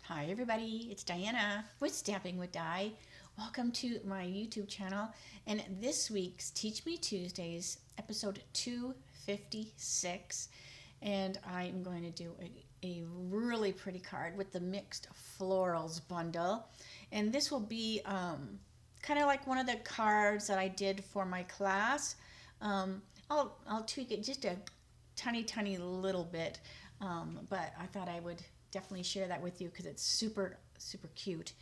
Hi everybody, it's Diana with Stamping with Di. Welcome to my YouTube channel and this week's Teach Me Tuesdays, episode 256. And I'm going to do a really pretty card with the Mixed Florals bundle. And this will be kind of like one of the cards that I did for my class. I'll tweak it just a tiny little bit, but I thought I would definitely share that with you because it's super cute.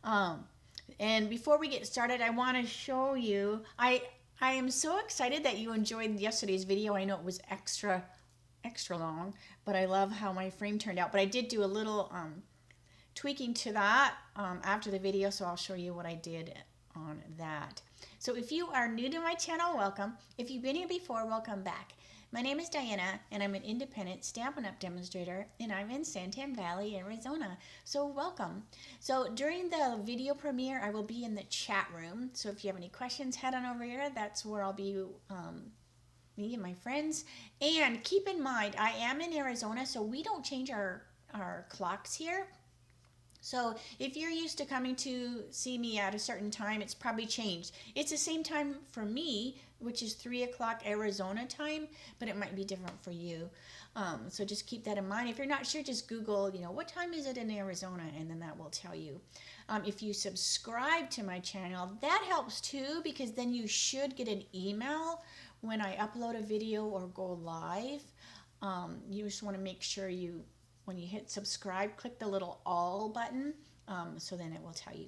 And before we get started, I want to show you, I am so excited that you enjoyed yesterday's video. I know it was extra long, but I love how my frame turned out. But I did do a little tweaking to that after the video, so I'll show you what I did on that. So if you are new to my channel, welcome. If you've been here before, welcome back. My name is Diana, and I'm an independent Stampin' Up! Demonstrator, and I'm in Santan Valley, Arizona. So welcome. So during the video premiere, I will be in the chat room. So if you have any questions, head on over here. That's where I'll be, me and my friends. And keep in mind, I am in Arizona, so we don't change our clocks here. So if you're used to coming to see me at a certain time, it's probably changed. It's the same time for me, which is 3 o'clock Arizona time, but it might be different for you. So just keep that in mind. If you're not sure, just Google, what time is it in Arizona, and then that will tell you. If you subscribe to my channel, that helps too, because then you should get an email when I upload a video or go live. You just want to make sure when you hit subscribe, click the little all button, so then it will tell you.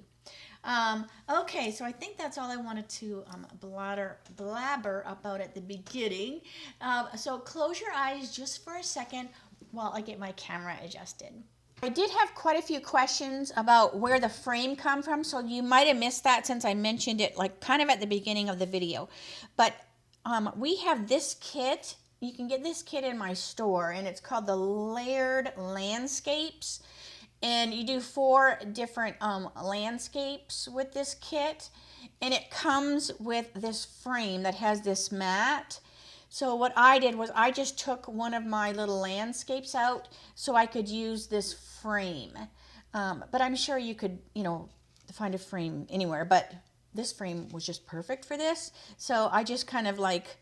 Okay, so I think that's all I wanted to blabber about at the beginning. So close your eyes just for a second while I get my camera adjusted. I did have quite a few questions about where the frame come from, so you might have missed that since I mentioned it like kind of at the beginning of the video. But we have this kit. You can get this kit in my store, and it's called the Layered Landscapes. And you do 4 different landscapes with this kit. And it comes with this frame that has this mat. So what I did was I just took one of my little landscapes out so I could use this frame. But I'm sure you could, find a frame anywhere. But this frame was just perfect for this. So I just kind of like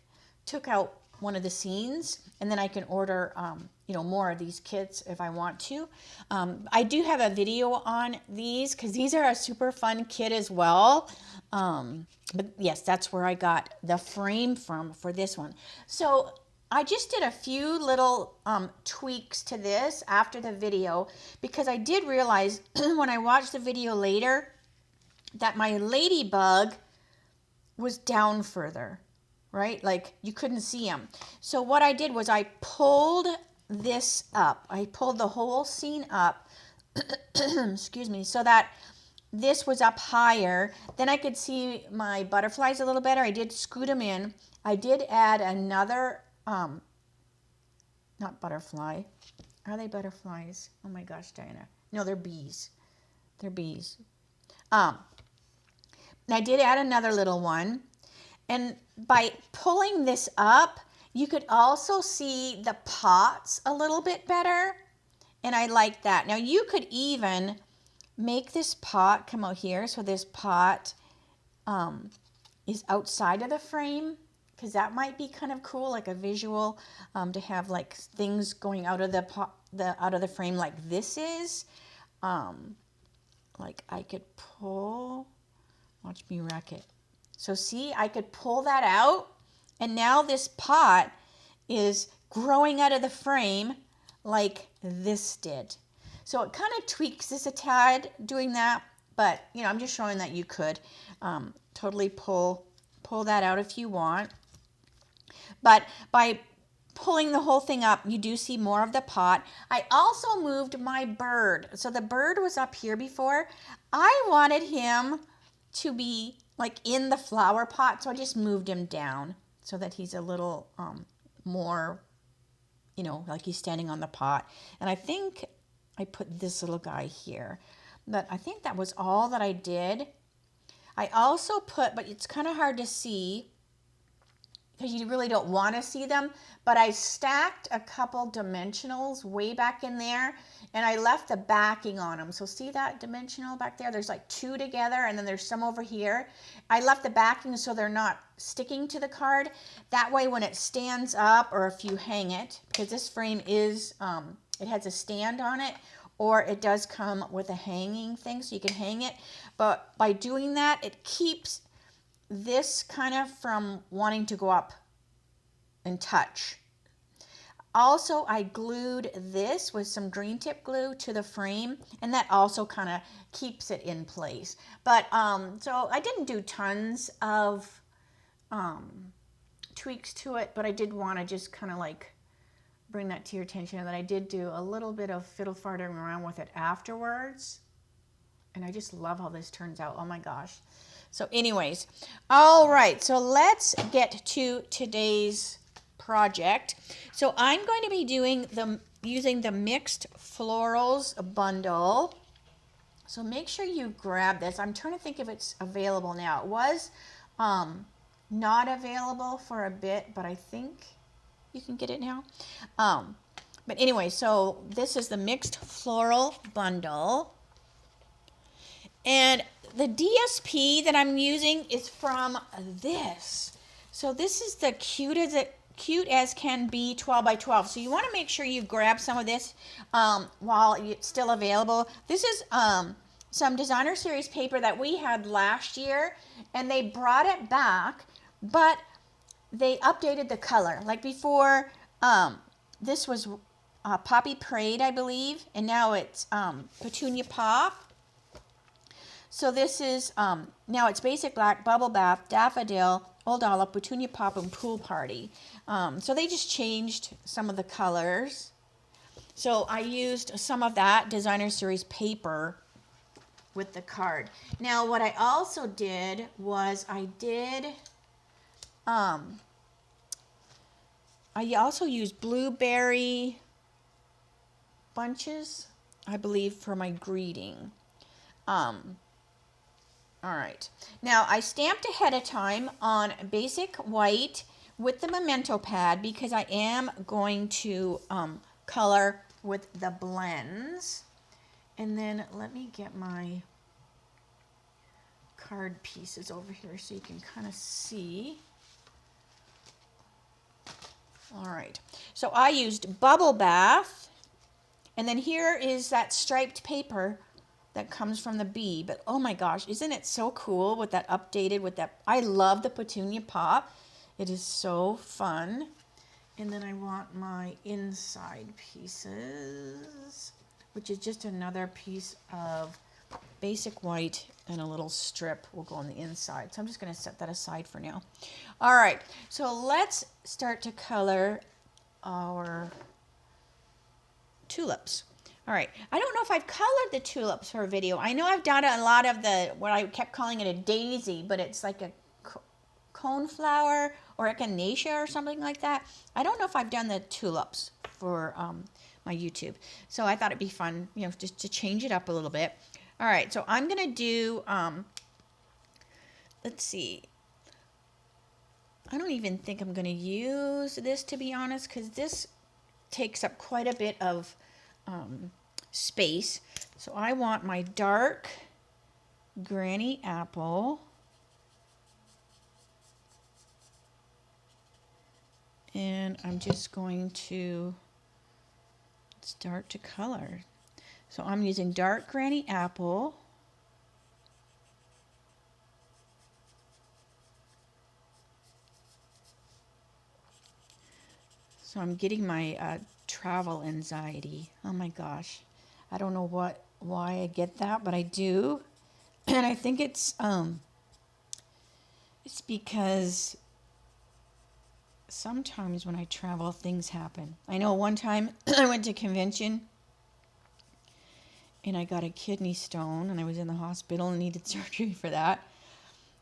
took out one of the scenes, and then I can order more of these kits if I want to. I do have a video on these because these are a super fun kit as well. But yes, that's where I got the frame from for this one. So I just did a few little tweaks to this after the video because I did realize when I watched the video later that my ladybug was down further. Right? Like you couldn't see them. So what I did was I pulled this up. I pulled the whole scene up, excuse me, so that this was up higher. Then I could see my butterflies a little better. I did scoot them in. I did add another, not butterfly. Are they butterflies? Oh my gosh, Diana. No, they're bees. They're bees. And I did add another little one. And by pulling this up, you could also see the pots a little bit better. And I like that. Now you could even make this pot come out here. So this pot is outside of the frame, because that might be kind of cool, like a visual to have like things going out of the frame like this is. Like I could pull, watch me wreck it. So see, I could pull that out, and now this pot is growing out of the frame like this did. So it kind of tweaks this a tad doing that, but I'm just showing that you could totally pull that out if you want. But by pulling the whole thing up, you do see more of the pot. I also moved my bird. So the bird was up here before. I wanted him to be like in the flower pot, so I just moved him down so that he's a little more, like he's standing on the pot. And I think I put this little guy here, but I think that was all that I did. I also put, but it's kind of hard to see, because you really don't want to see them, but I stacked a couple dimensionals way back in there, and I left the backing on them. So see that dimensional back there? There's like 2 together, and then there's some over here. I left the backing so they're not sticking to the card. That way when it stands up, or if you hang it, because this frame is, it has a stand on it, or it does come with a hanging thing so you can hang it. But by doing that, it keeps this kind of from wanting to go up and touch. Also, I glued this with some green tip glue to the frame, and that also kind of keeps it in place. But so I didn't do tons of tweaks to it, but I did want to just kind of like bring that to your attention, and that I did do a little bit of fiddle farting around with it afterwards. And I just love how this turns out. Oh my gosh. So anyways, all right, so let's get to today's project. So I'm going to be using the Mixed Florals bundle. So make sure you grab this. I'm trying to think if it's available now. It was not available for a bit, but I think you can get it now. But anyway, so this is the Mixed Floral bundle. And the DSP that I'm using is from this. So this is the Cute as Can Be 12 by 12. So you want to make sure you grab some of this while it's still available. This is some designer series paper that we had last year, and they brought it back, but they updated the color. Like before, this was Poppy Parade, I believe, and now it's Petunia Pop. So this is, now it's Basic Black, Bubble Bath, Daffodil, Old Olive, Petunia Pop, and Pool Party. So they just changed some of the colors. So I used some of that designer series paper with the card. Now what I also did was I also used blueberry bunches, I believe, for my greeting. All right, now I stamped ahead of time on basic white with the memento pad because I am going to color with the blends. And then let me get my card pieces over here so you can kind of see. All right, so I used Bubble Bath, and then here is that striped paper that comes from the bee. But oh my gosh, isn't it so cool with that updated, with that? I love the Petunia Pop. It is so fun. And then I want my inside pieces, which is just another piece of basic white and a little strip will go on the inside. So I'm just going to set that aside for now. All right, so let's start to color our tulips. All right, I don't know if I've colored the tulips for a video. I know I've done a lot of what I kept calling it a daisy, but it's like a coneflower or echinacea or something like that. I don't know if I've done the tulips for my YouTube. So I thought it'd be fun, you know, just to change it up a little bit. All right, so I'm going to do, let's see. I don't even think I'm going to use this, to be honest, because this takes up quite a bit of space. So I want my dark Granny Apple, and I'm just going to start to color. So I'm using dark Granny Apple, so I'm getting my travel anxiety. Oh my gosh. I don't know why I get that, but I do. And I think it's because sometimes when I travel, things happen. I know one time I went to a convention and I got a kidney stone and I was in the hospital and needed surgery for that.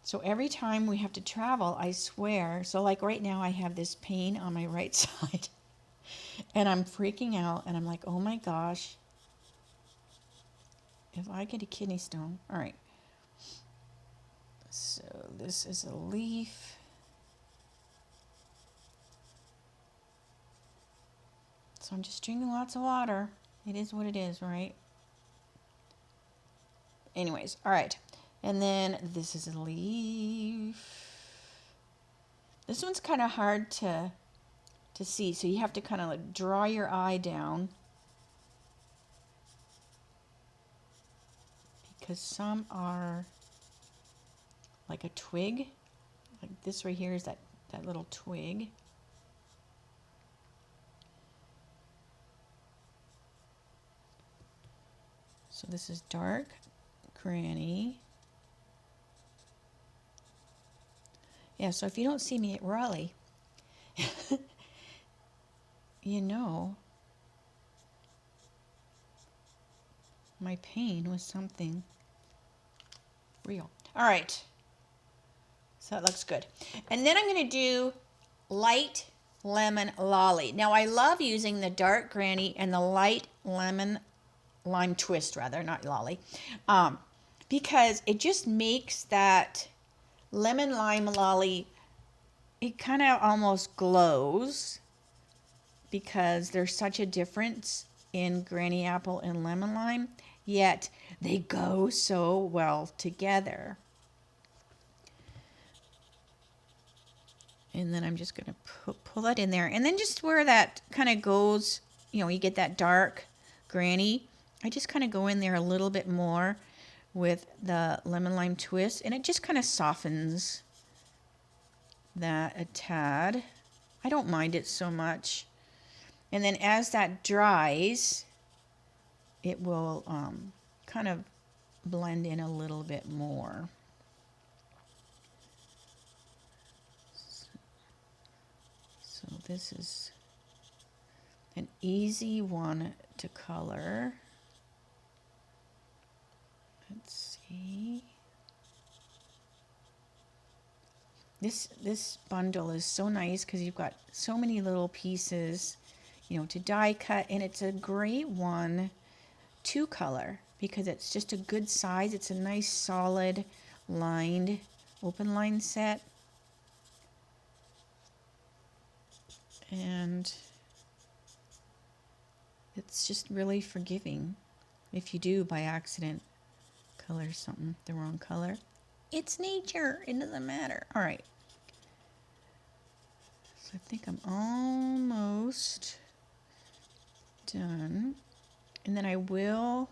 So every time we have to travel, I swear, so like right now I have this pain on my right side and I'm freaking out and I'm like, oh my gosh, if I get a kidney stone. All right, so this is a leaf. So I'm just drinking lots of water. It is what it is, right? Anyways, all right. And then this is a leaf. This one's kind of hard to see, so you have to kind of like draw your eye down, because some are like a twig. Like this right here is that little twig. So this is dark granny. Yeah, so if you don't see me at Raleigh, you know my pain was something real. All right, so that looks good. And then I'm going to do light lemon lolly. Now I love using the dark granny and the light lemon lime twist, rather, not lolly, because it just makes that lemon lime lolly, it kind of almost glows, because there's such a difference in granny apple and lemon lime, yet they go so well together. And then I'm just going to pull that in there, and then just where that kind of goes, you know, you get that dark granny, I just kind of go in there a little bit more with the lemon lime twist, and it just kind of softens that a tad. I don't mind it so much. And then as that dries, it will kind of blend in a little bit more. So this is an easy one to color. Let's see. This bundle is so nice because you've got so many little pieces, you know, to die cut, and it's a great one to color because it's just a good size. It's a nice solid lined open line set, and it's just really forgiving if you do by accident color something the wrong color. It's nature, it doesn't matter. All right, so I think I'm almost done, and then I will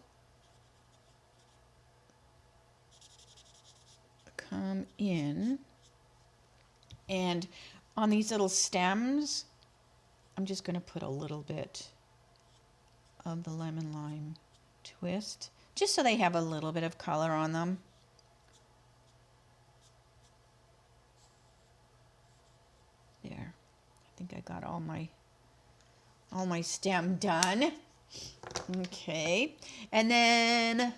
come in, and on these little stems I'm just going to put a little bit of the lemon lime twist, just so they have a little bit of color on them. There, I think I got all my stem done. Okay, and then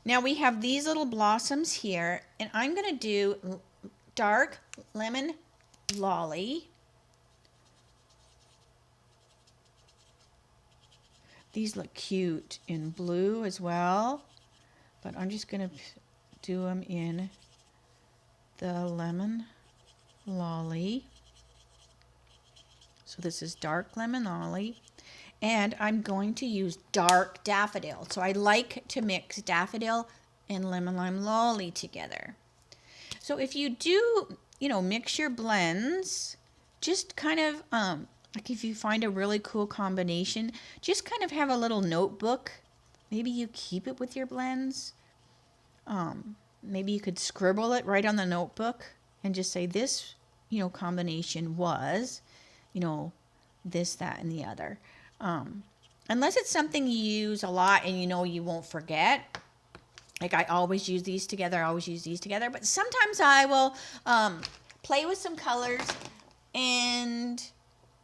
now we have these little blossoms here, and I'm going to do dark lemon lolly. These look cute in blue as well, but I'm just going to do them in the lemon lolly. So this is dark lemon lolly, and I'm going to use dark daffodil. So I like to mix daffodil and lemon lime lolly together. So if you do, you know, mix your blends, just kind of like if you find a really cool combination, just kind of have a little notebook. Maybe you keep it with your blends. Maybe you could scribble it right on the notebook and just say this, you know, combination was, you know, this, that, and the other. Unless it's something you use a lot and you know you won't forget. Like I always use these together, but sometimes I will play with some colors and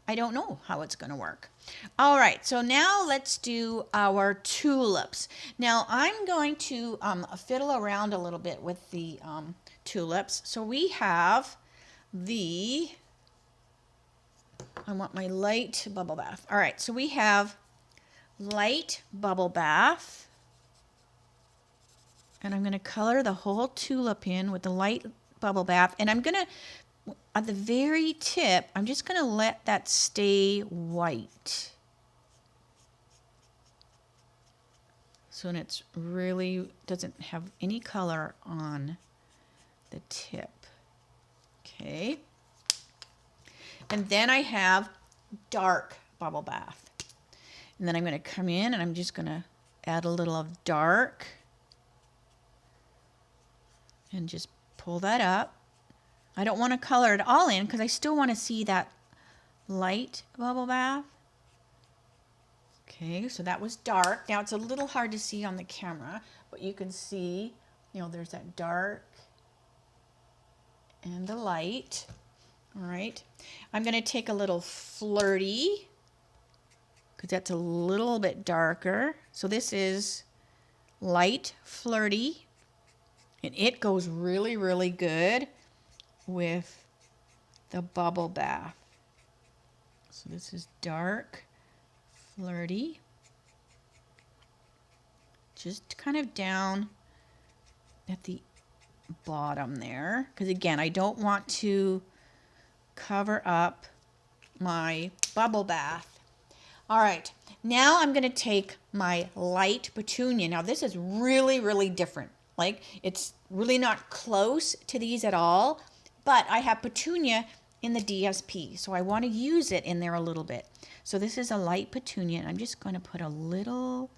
I don't know how it's going to work. All right, so now let's do our tulips. Now I'm going to fiddle around a little bit with the tulips. So we have I want my light bubble bath. All right, so we have light bubble bath. And I'm going to color the whole tulip in with the light bubble bath. And I'm going to, at the very tip, I'm just going to let that stay white. So it's really doesn't have any color on the tip. Okay. And then I have dark bubble bath. And then I'm going to come in and I'm just going to add a little of dark and just pull that up. I don't want to color it all in because I still want to see that light bubble bath. Okay, so that was dark. Now it's a little hard to see on the camera, but you can see, you know, there's that dark and the light. All right, I'm going to take a little flirty because that's a little bit darker. So this is light flirty, and it goes really, really good with the bubble bath. So this is dark flirty, just kind of down at the bottom there, because again, I don't want to cover up my bubble bath. All right, now I'm going to take my light petunia. Now this is really, really different. Like, it's really not close to these at all, but I have petunia in the DSP, so I want to use it in there a little bit. So this is a light petunia, and I'm just going to put a little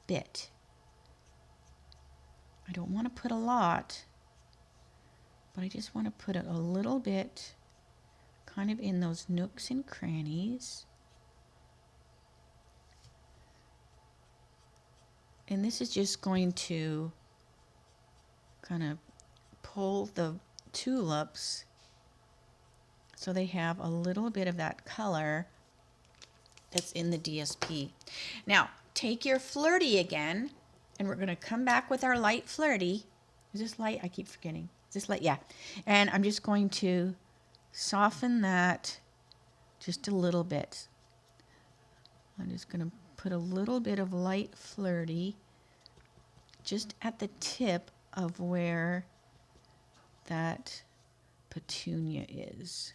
bit. I don't want to put a lot, but I just want to put a little bit kind of in those nooks and crannies. And this is just going to kind of pull the tulips so they have a little bit of that color that's in the DSP. Now, take your flirty again, and we're going to come back with our light flirty. Is this light? I keep forgetting. Is this light? Yeah. And I'm just going to soften that just a little bit. I'm just going to put a little bit of light flirty just at the tip of where that petunia is.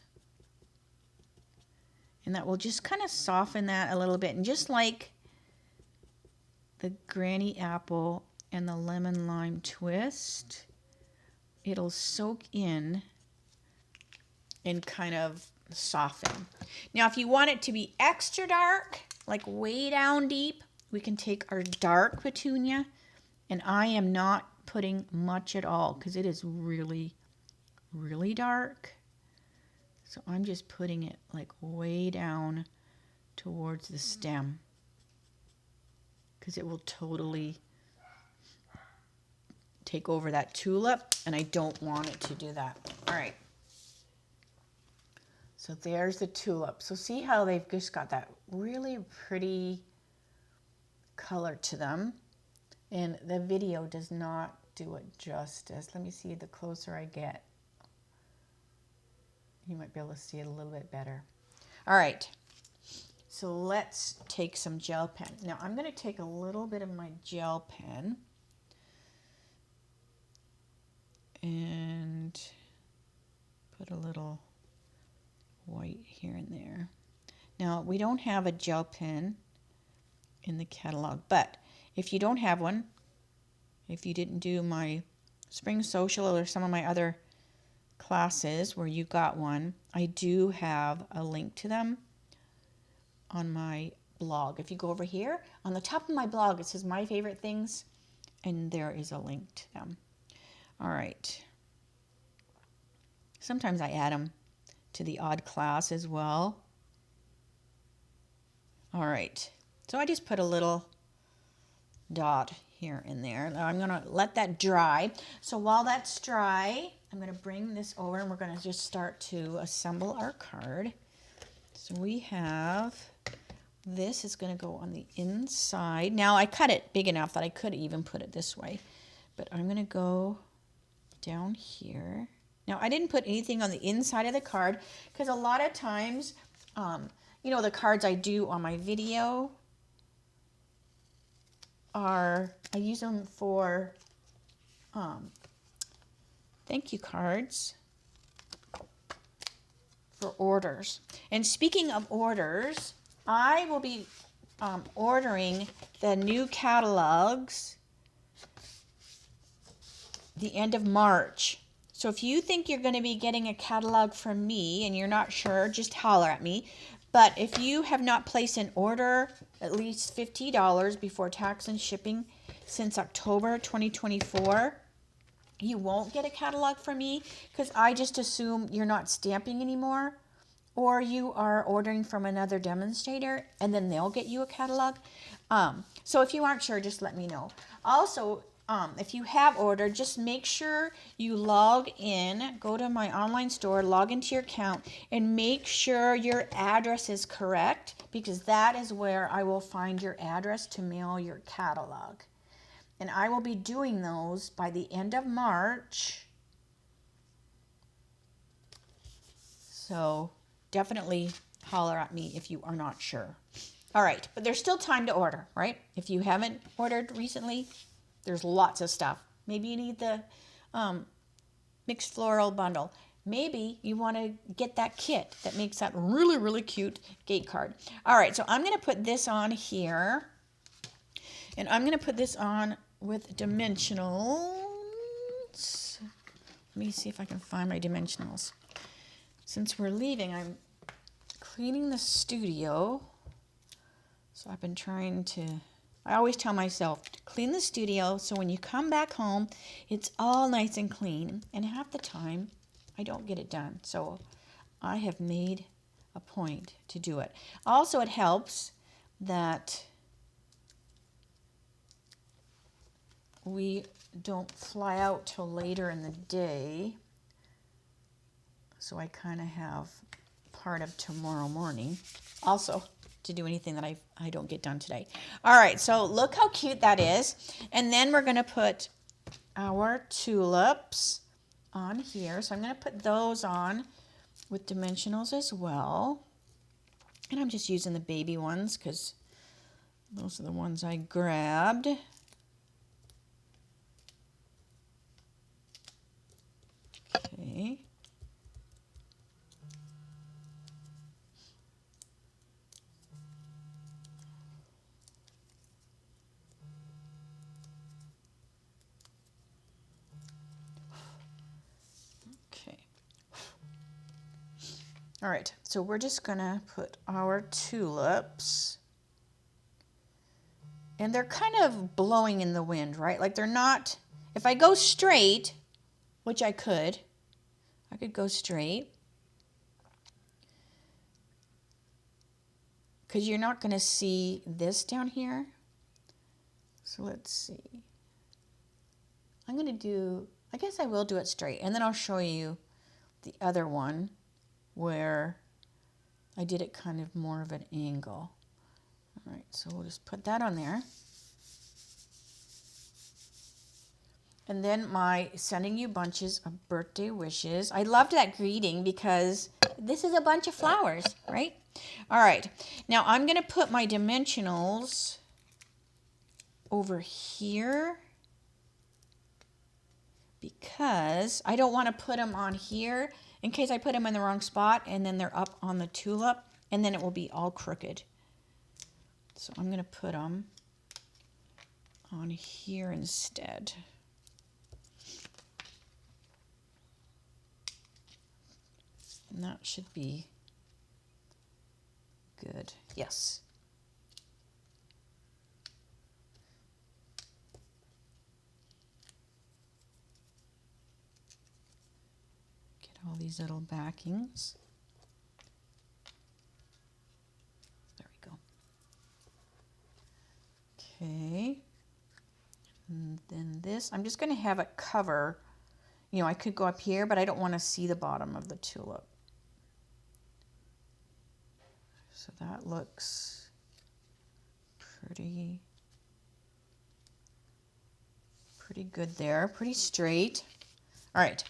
And that will just kind of soften that a little bit. And just like the granny apple and the lemon lime twist, it'll soak in and kind of soften. Now, if you want it to be extra dark, like way down deep, we can take our dark petunia, and I am not putting much at all because it is really, really dark. So I'm just putting it like way down towards the stem because it will totally take over that tulip, and I don't want it to do that. All right. So there's the tulip. So see how they've just got that really pretty color to them. And the video does not do it justice. Let me see, the closer I get, you might be able to see it a little bit better. All right, so let's take some gel pen. Now I'm going to take a little bit of my gel pen and put a little white here and there. Now we don't have a gel pen in the catalog, but if you don't have one, if you didn't do my spring social or some of my other classes where you got one, I do have a link to them on my blog. If you go over here, on the top of my blog, it says my favorite things, and there is a link to them. All right. Sometimes I add them to the odd class as well. All right. So I just put a little dot here and there. Now I'm going to let that dry. So while that's dry, I'm going to bring this over and we're going to just start to assemble our card. So we have, this is going to go on the inside. Now I cut it big enough that I could even put it this way, but I'm going to go down here. Now I didn't put anything on the inside of the card because a lot of times, you know, the cards I do on my video I use them for thank you cards for orders. And speaking of orders, I will be ordering the new catalogs the end of March. So if you think you're going to be getting a catalog from me and you're not sure, just holler at me. But if you have not placed an order at least $50 before tax and shipping since October 2024, you won't get a catalog from me, because I just assume you're not stamping anymore, or you are ordering from another demonstrator and then they'll get you a catalog. So if you aren't sure, just let me know. Also, if you have ordered, just make sure you log in, go to my online store, log into your account, and make sure your address is correct, because that is where I will find your address to mail your catalog. And I will be doing those by the end of March. So definitely holler at me if you are not sure. All right, but there's still time to order, right? If you haven't ordered recently, there's lots of stuff. Maybe you need the mixed floral bundle. Maybe you want to get that kit that makes that really, really cute gate card. All right, so I'm going to put this on here. And I'm going to put this on with dimensionals. Let me see if I can find my dimensionals. Since we're leaving, I'm cleaning the studio. So I've been trying to, I always tell myself, clean the studio so when you come back home, it's all nice and clean. And half the time, I don't get it done. So I have made a point to do it. Also, it helps that we don't fly out till later in the day. So I kind of have part of tomorrow morning also to do anything that I don't get done today. All right, so look how cute that is. And then we're going to put our tulips on here. So I'm going to put those on with dimensionals as well. And I'm just using the baby ones because those are the ones I grabbed. Okay. Okay. All right, so we're just gonna put our tulips, and they're kind of blowing in the wind, right? Like they're not, if I go straight, which I could go straight, because you're not going to see this down here. So let's see. I'm going to do, I guess I will do it straight, and then I'll show you the other one where I did it kind of more of an angle. All right, so we'll just put that on there. And then my sending you bunches of birthday wishes. I loved that greeting because this is a bunch of flowers, right? All right, now I'm going to put my dimensionals over here because I don't want to put them on here in case I put them in the wrong spot and then they're up on the tulip and then it will be all crooked. So I'm going to put them on here instead. And that should be good. Yes. Get all these little backings. There we go. Okay. And then this, I'm just going to have it cover. You know, I could go up here, but I don't want to see the bottom of the tulip. So that looks pretty good there, pretty straight. All right,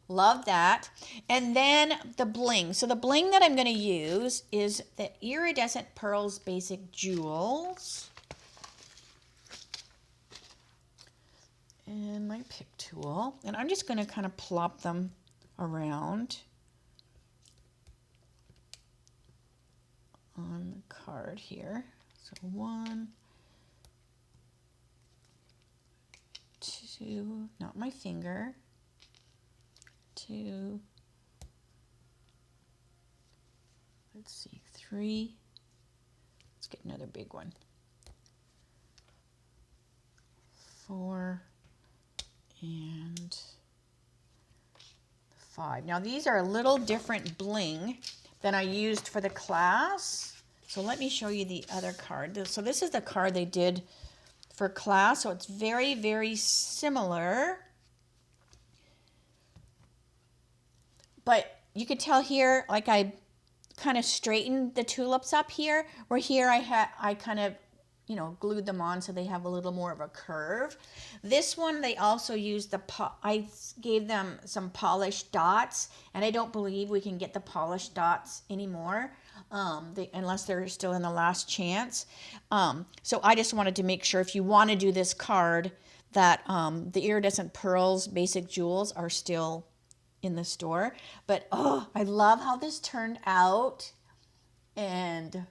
love that. And then the bling. So the bling that I'm going to use is the Iridescent Pearls Basic Jewels. And my pick tool. And I'm just going to kind of plop them around on the card here. So 1, 2, not my finger, 2, let's see, 3, let's get another big one, 4, and 5. Now these are a little different bling than I used for the class. So let me show you the other card. So this is the card they did for class. So it's very, very similar. But you could tell here, like I kind of straightened the tulips up here, where here I kind of, you know, glued them on so they have a little more of a curve. This one, they also used I gave them some polished dots, and I don't believe we can get the polished dots anymore, unless they're still in the last chance. So I just wanted to make sure, if you want to do this card, that the iridescent pearls basic jewels are still in the store. But oh, I love how this turned out, and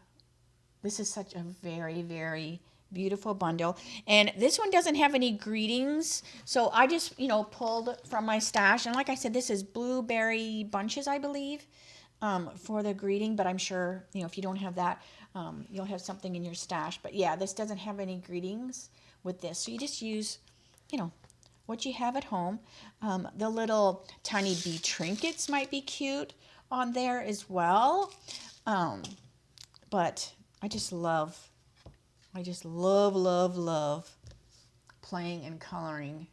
this is such a very, very beautiful bundle. And this one doesn't have any greetings, so I just, you know, pulled from my stash. And like I said, this is blueberry bunches, I believe, for the greeting. But I'm sure, you know, if you don't have that, you'll have something in your stash. But yeah, this doesn't have any greetings with this. So you just use, you know, what you have at home. The little tiny bee trinkets might be cute on there as well. But I just love, love playing and coloring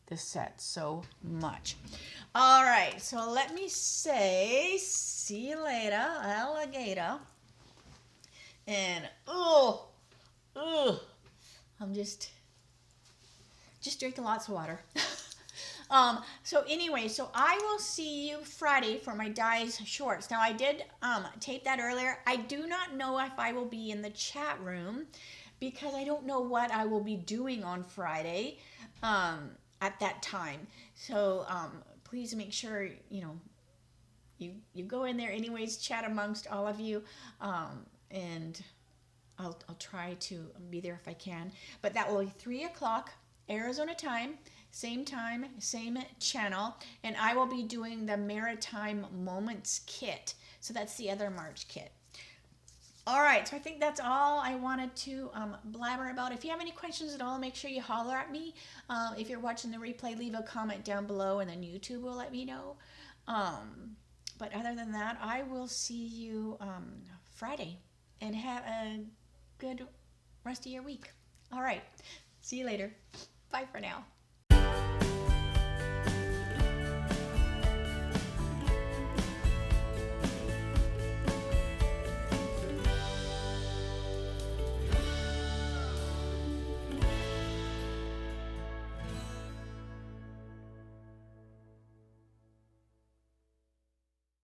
this set so much. All right, so let me say, see you later, alligator. And, I'm just drinking lots of water. So anyway, so I will see you Friday for my Dies shorts. Now I did tape that earlier. I do not know if I will be in the chat room because I don't know what I will be doing on Friday at that time. So please make sure, you know, you go in there anyways, chat amongst all of you, and I'll try to be there if I can. But that will be 3 o'clock Arizona time, same channel, and I will be doing the Maritime Moments kit. So that's the other March kit. All right, so I think that's all I wanted to blabber about. If you have any questions at all, make sure you holler at me. If you're watching the replay, leave a comment down below, and then YouTube will let me know. But other than that, I will see you Friday, and have a good rest of your week. All right, see you later. Bye for now.